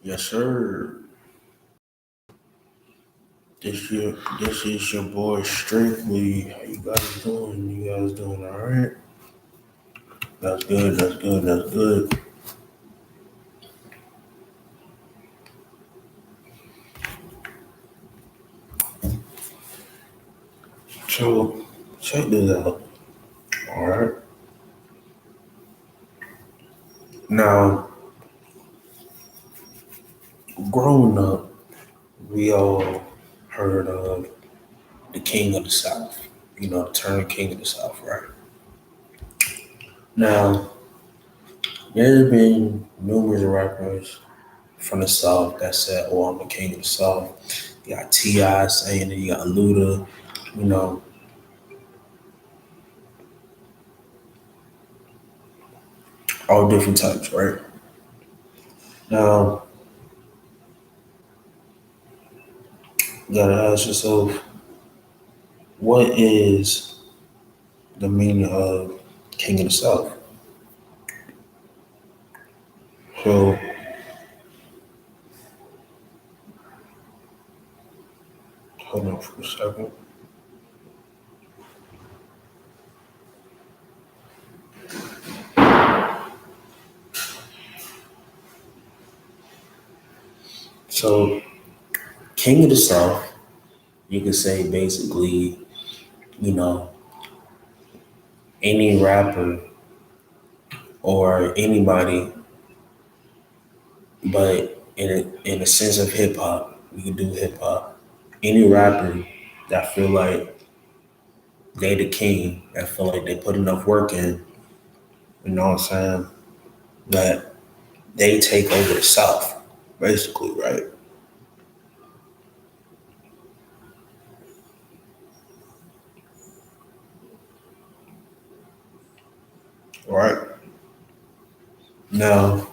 Yes, sir. This is your boy Strictly. How you guys doing? You guys doing all right? That's good. That's good. That's good. So check this out. All right. Now, growing up, we all heard of the King of the South. You know, the term King of the South, right? Now, there's been numerous rappers from the South that said, "Oh, I'm the King of the South." You got Ti saying it. You got Luda. You know, all different types, right? Now, you gotta ask yourself, what is the meaning of King of the South? So, hold on for a second. So, King of the South, you could say basically, you know, any rapper or anybody, but in a sense of hip hop, we could do hip hop. Any rapper that feel like they the king, that feel like they put enough work in, you know what I'm saying? That they take over the South, basically, right? Right. Now,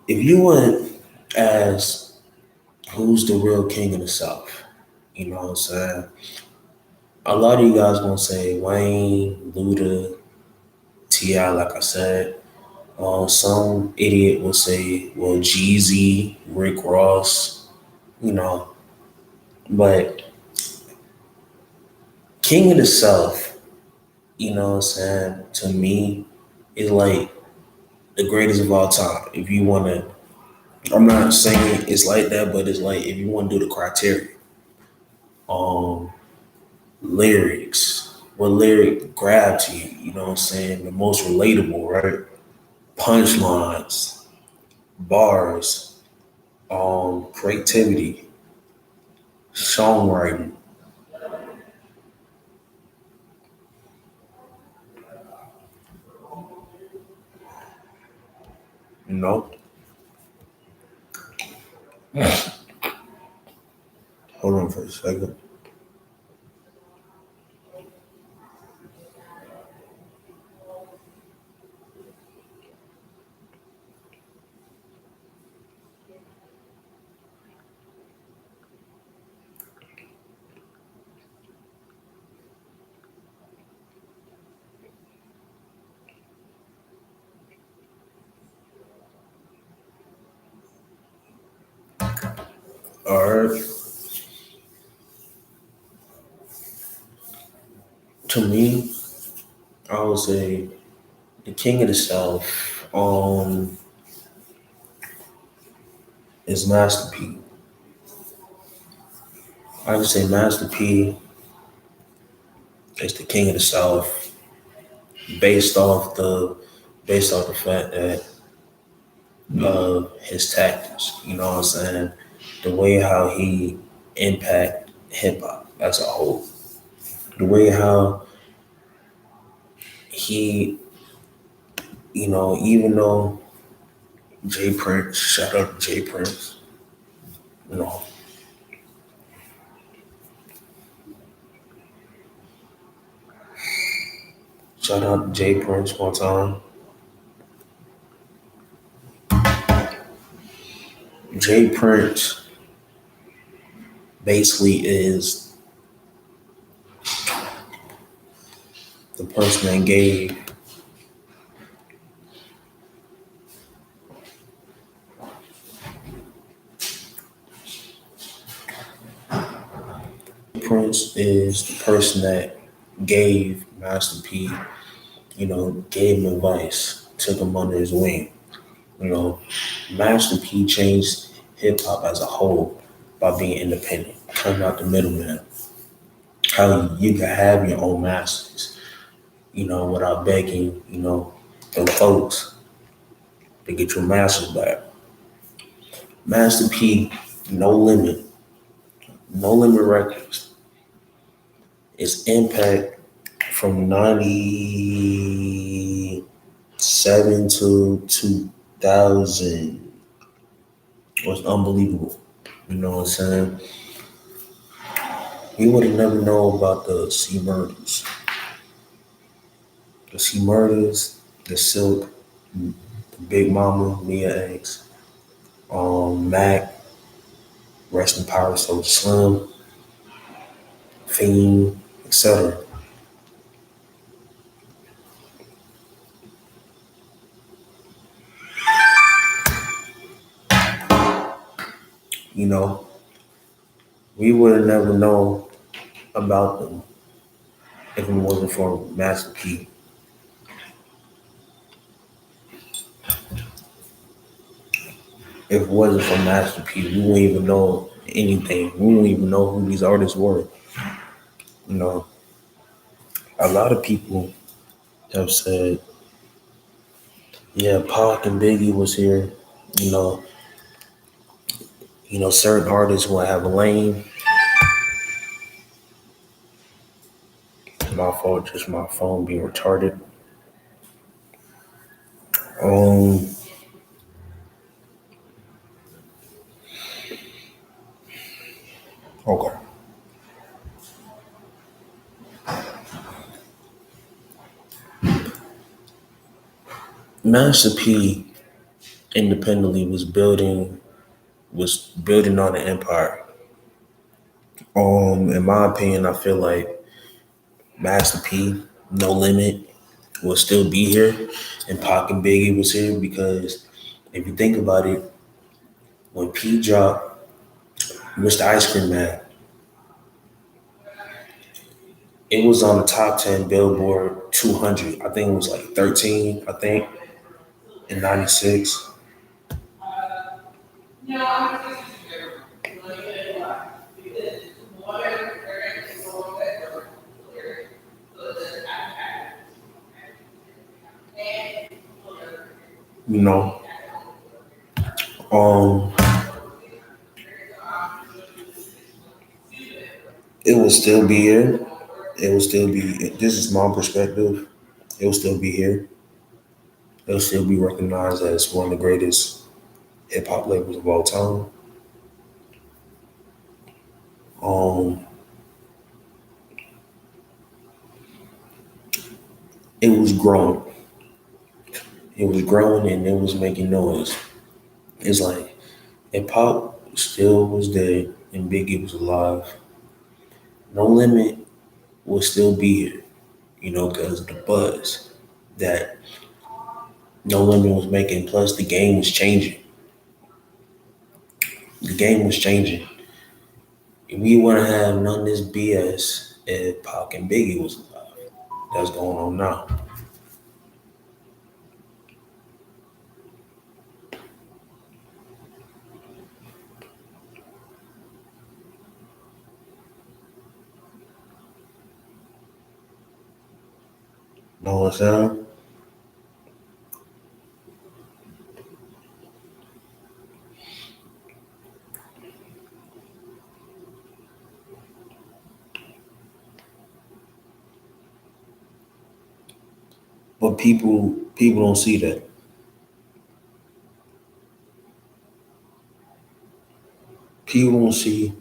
if you would ask who's the real king of the South, you know what I'm saying? A lot of you guys gonna say Wayne, Luda, Ti, like I said. Some idiot will say, well, Jeezy, Rick Ross, you know. But King of the South, you know what I'm saying? To me, is like the greatest of all time. If you wanna, I'm not saying it's like that, but it's like if you want to do the criteria, um, lyrics, what lyric grabbed to you, you know what I'm saying? The most relatable, right? Punchlines, bars, creativity, songwriting, you know? Hold on for a second. All right. To me, I would say the king of the South is Master P. I would say Master P is the king of the South based off the based off the fact that his tactics, you know what I'm saying? The way how he impact hip hop as a whole. The way how he, even though Jay Prince, shout out to Jay Prince, you know, shout out to Jay Prince one time. Jay Prince basically is the person that gave person that gave Master P, gave him advice, took him under his wing. You know, Master P changed hip hop as a whole by being independent, cutting out the middleman. How you can have your own masters, without begging, the folks to get your masters back. Master P, No Limit, No Limit Records. Its impact from 97 to 2000 was unbelievable. You know what I'm saying? We would have never known about the C Murders. The C Murders, the Silk, the Big Mama, Mia X, Mac, Rest in Power, Soulja Slim, Fiend, etc. You know, we would have never known about them if it wasn't for Master P. If it wasn't for Master P, we wouldn't even know anything. We wouldn't even know who these artists were. You know, a lot of people have said, yeah, Pac and Biggie was here. You know, certain artists will have a lane. My fault, just my phone being retarded. Um, okay. Master P independently was building on an empire. In my opinion, I feel like Master P, No Limit, will still be here, and Pac and Biggie was here because if you think about it, when P dropped Mr. Ice Cream Man, it was on the top 10 Billboard 200. I think it was like 13, I think, in 96. You know, um, it will still be here. It will still be, this is my perspective, it will still be here. It'll still be recognized as one of the greatest hip hop labels of all time. Um, it was growing. It was growing and it was making noise. It's like if Pop still was dead and Biggie was alive, No Limit will still be here, because of the buzz that No Limit was making. Plus, the game was changing. The game was changing. We wouldn't have none of this BS if Pac and Biggie was alive. That's going on now. Know what I'm saying? But people don't see that. People don't see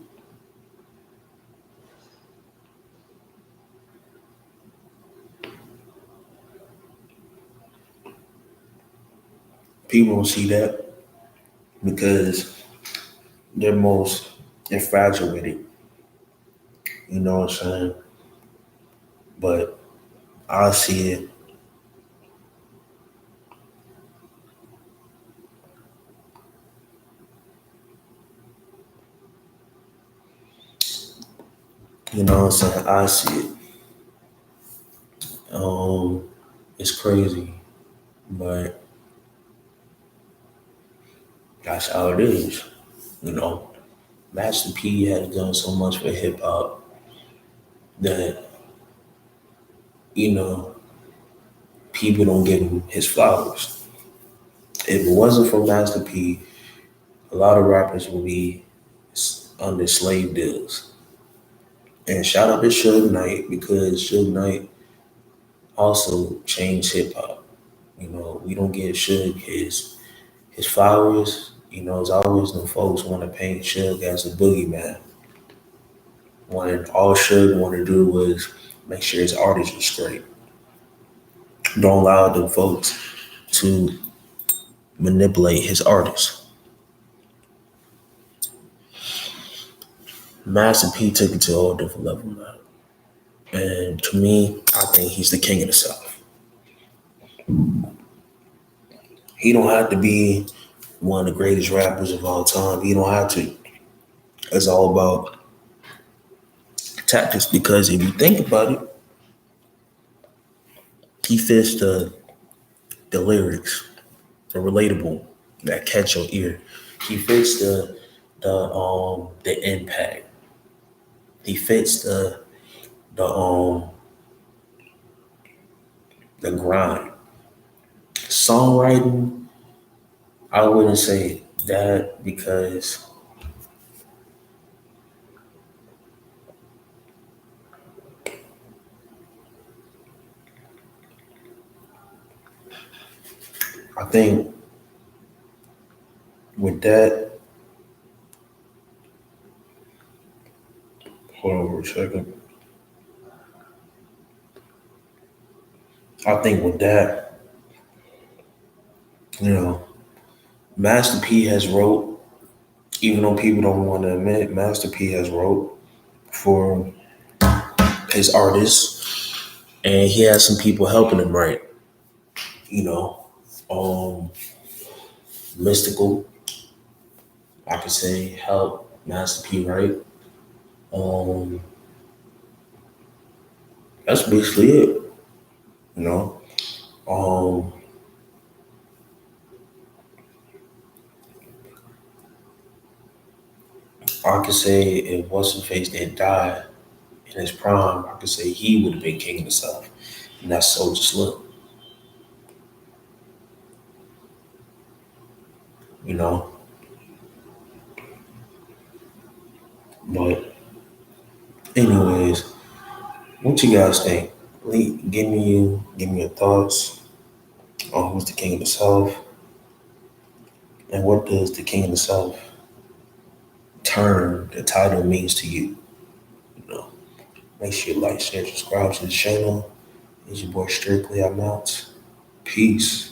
people don't see that because they're most infatuated. You know what I'm saying? But I see it. You know what I'm saying? I see it. Um, it's crazy, but that's how it is. You know, Master P has done so much for hip hop that, you know, people don't give him his flowers. If it wasn't for Master P, a lot of rappers would be under slave deals. And shout out to Suge Knight because Suge Knight also changed hip hop. You know, we don't give Suge his flowers. You know, it's always the folks want to paint Suge as a boogeyman when all Suge want to do was make sure his artist was straight. Don't allow the folks to manipulate his artist. Master P took it to a whole different level, man. And to me, I think he's the king of the South. He don't have to be one of the greatest rappers of all time. He don't have to. It's all about tactics because if you think about it, he fits the lyrics, the relatable, that catch your ear. He fits the impact. He fits the the grind. Songwriting, I wouldn't say that because I think with that, hold on for a second. I think with that, you know, Master P has wrote, even though people don't want to admit, Master P has wrote for his artists, and he has some people helping him write. You know, um, Mystical, I could say, help Master P write. Um, that's basically it. You know, um, I could say if what's his face didn't die in his prime, I could say he would have been king of the South, and that's Soldier Slim. You know, but anyways, what you guys think? Give me your thoughts on who's the king of the South, and what does the king of the South term, the title means to you. You know, make sure you like, share, subscribe to the channel. It's your boy Strictly. I'm out. Peace.